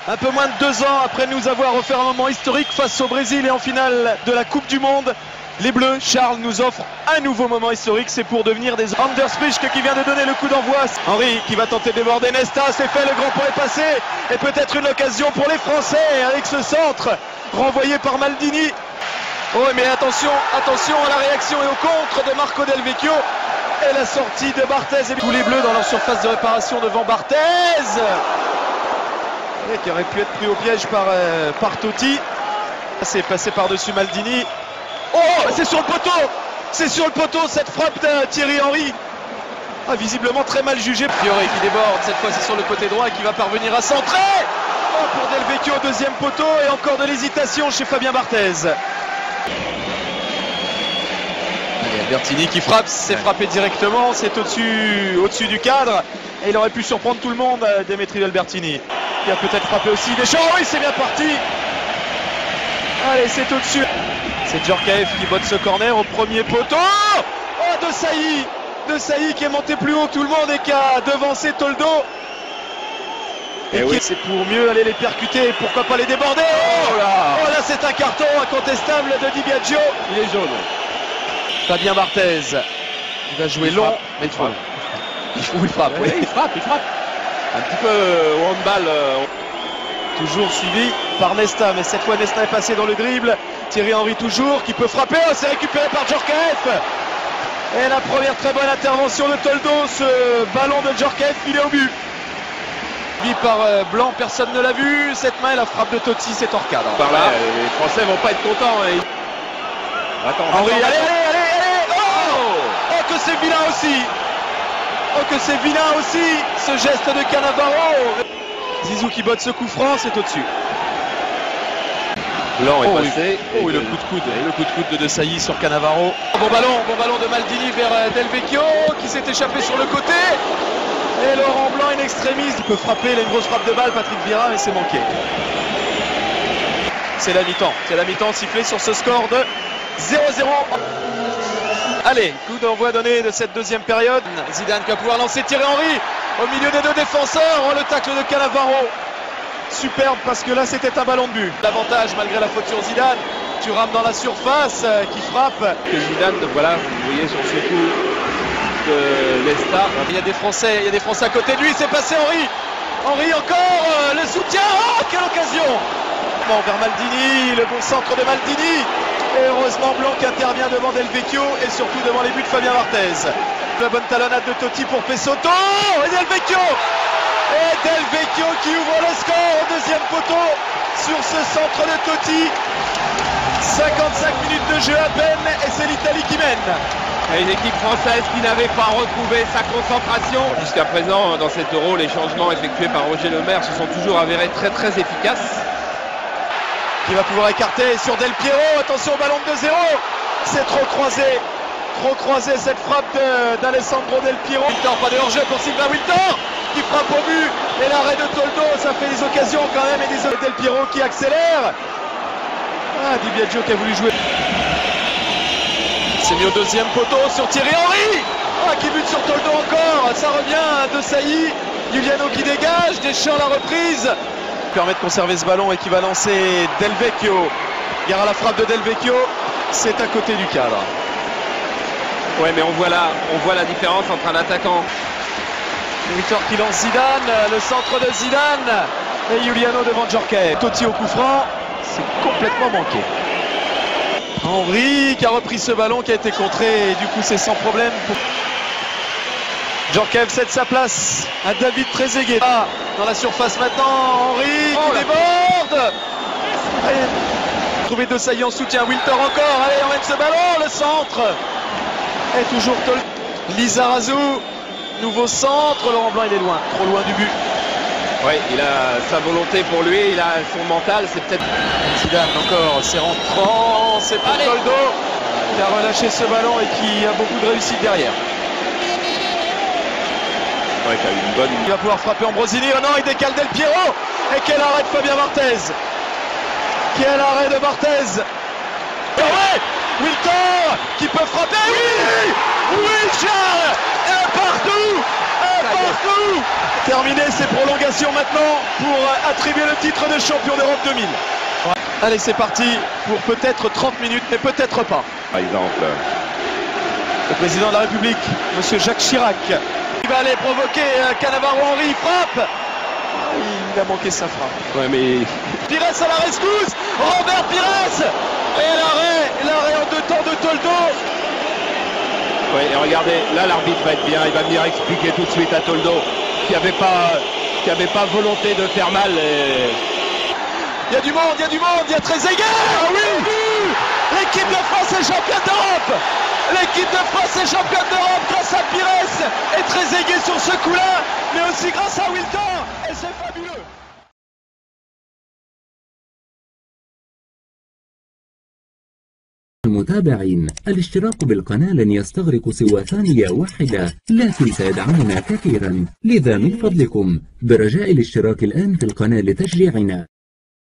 Un peu moins de 2 ans après nous avoir offert un moment historique face au Brésil et en finale de la Coupe du Monde, les Bleus, Charles, nous offrent un nouveau moment historique. C'est pour devenir des Anders Prischke qui vient de donner le coup d'envoi. Henry qui va tenter de déborder Nesta, c'est fait, le grand point est passé. Et peut-être une occasion pour les Français avec ce centre renvoyé par Maldini. Oh mais attention, attention à la réaction et au contre de Marco Del Vecchio. Et la sortie de Barthez. Et tous les Bleus dans leur surface de réparation devant Barthez. Et qui aurait pu être pris au piège par Totti. C'est passé par-dessus Maldini. Oh, c'est sur le poteau! C'est sur le poteau cette frappe de Thierry Henry. Ah, visiblement très mal jugé. Fiore qui déborde, cette fois c'est sur le côté droit et qui va parvenir à centrer. Oh, pour Del Vecchio, deuxième poteau et encore de l'hésitation chez Fabien Barthez. Allez, Albertini qui frappe, c'est frappé directement, c'est au-dessus du cadre. Et il aurait pu surprendre tout le monde, Demetri Albertini. Qui a peut-être frappé aussi Deschamps, oui c'est bien parti. Allez, c'est au-dessus. C'est Djorkaeff qui botte ce corner au premier poteau. Oh, De Sailly qui est monté plus haut que tout le monde et qui a devancé Toldo. Et oui, c'est pour mieux aller les percuter, pourquoi pas les déborder. Oh là c'est un carton incontestable de Di Biagio. Il est jaune. Fabien Barthez. Il va jouer long, mais trop. Il frappe. Oui, il frappe. Un petit peu au handball. Toujours suivi par Nesta, mais cette fois Nesta est passé dans le dribble. Thierry Henry toujours, qui peut frapper, oh, c'est récupéré par Djorkaeff. Et la première très bonne intervention de Toldo, ce ballon de Djorkaeff, il est au but. Vu par Blanc, personne ne l'a vu, cette main et la frappe de Totti, c'est hors cadre. Par là, les Français vont pas être contents. Et... Henry, allez, oh que c'est vilain aussi. Oh que c'est vilain aussi, ce geste de Cannavaro. Zizou qui botte ce coup franc, c'est au-dessus. Blanc est passé. Oh, le coup de coude de Sailly sur Cannavaro. Bon ballon de Maldini vers Del Vecchio qui s'est échappé sur le côté. Et Laurent Blanc in extremis. Il peut frapper, il a une grosse frappe de balle, Patrick Vieira, mais c'est manqué. C'est la mi-temps sifflée sur ce score de 0-0. Allez, coup d'envoi donné de cette deuxième période. Zidane qui va pouvoir lancer Thierry Henry au milieu des deux défenseurs. Oh, le tacle de Cannavaro. Superbe parce que là c'était un ballon de but. L'avantage malgré la faute sur Zidane. Thuram dans la surface qui frappe. Que Zidane, voilà, vous voyez sur ce coup de Nesta. Il y a des Français à côté de lui. C'est passé Henry. Henry encore le soutien. Oh, quelle occasion. Bon, vers Maldini, le bon centre de Maldini. Et heureusement Blanc qui intervient devant Del Vecchio et surtout devant les buts de Fabien Barthez. La bonne talonnade de Totti pour Pessotto. Et Del Vecchio. Et Del Vecchio qui ouvre le score au deuxième poteau sur ce centre de Totti. 55 minutes de jeu à peine et c'est l'Italie qui mène. Et une équipe française qui n'avait pas retrouvé sa concentration. Jusqu'à présent, dans cet Euro, les changements effectués par Roger Lemaire se sont toujours avérés très efficaces. Qui va pouvoir écarter sur Del Piero. Attention au ballon de 2-0. C'est trop croisé cette frappe d'Alessandro Del Piero. Wiltor, pas de hors-jeu pour Sylvain Wiltor qui frappe au but. Et l'arrêt de Toldo, ça fait des occasions quand même. Et des Del Piero qui accélère. Ah, Di Biagio qui a voulu jouer. C'est mis au deuxième poteau sur Thierry Henry. Ah, qui bute sur Toldo encore. Ça revient de Sailly. Giuliano qui dégage. Deschamps la reprise. Permet de conserver ce ballon et qui va lancer Del Vecchio. Gare à la frappe de Del Vecchio. C'est à côté du cadre. Ouais, mais on voit la différence entre un attaquant. Victor qui lance Zidane, le centre de Zidane et Giuliano devant Djorkaeff. Totti au coup franc, c'est complètement manqué. Henry qui a repris ce ballon qui a été contré et du coup c'est sans problème. Djorkaeff cède sa place à David Trezeguet. Ah, dans la surface maintenant, Henry qui déborde. Trouver De Sailly en soutien, Wiltor encore, allez emmène ce ballon, le centre. Et toujours Lizarazu, nouveau centre, Laurent Blanc il est loin, trop loin du but. Oui, il a sa volonté pour lui, il a son mental, c'est peut-être... Zidane encore, c'est rentrant, c'est pour Toldo qui a relâché ce ballon et qui a beaucoup de réussite derrière. Ouais, qui a eu une bonne... Il va pouvoir frapper Ambrosini, oh non, il décale Del Piero. Et quel arrêt de Fabien Barthez. Quel arrêt de Barthez. Oh ouais, Wiltor qui peut frapper, oui. Oui, Charles. Et partout. Partout. Terminé ces prolongations maintenant pour attribuer le titre de champion d'Europe 2000. Allez, c'est parti pour peut-être 30 minutes, mais peut-être pas. Par exemple, le président de la République, monsieur Jacques Chirac, il va aller provoquer Cannavaro Henry, frappe. Il a manqué sa frappe. Ouais, mais... Pires à la rescousse, Robert Pires. Et l'arrêt en deux temps de Toldo. Oui, et regardez, là l'arbitre va être bien, il va venir expliquer tout de suite à Toldo qu'il n'y avait pas volonté de faire mal. Et... Il y a du monde, il y a Trezeguet. Ah oui. L'équipe de France est championne d'Europe. L'équipe de France est championne d'Europe grâce à Pires et Trezeguet sur ce coup-là, mais aussi grâce à Wilton. Et c'est fabuleux. المتابعين، الاشتراك بالقناة لن يستغرق سوى ثانية واحدة، لكن سيدعمنا كثيرا، لذا من فضلكم برجاء الاشتراك الآن في القناة لتشجيعنا.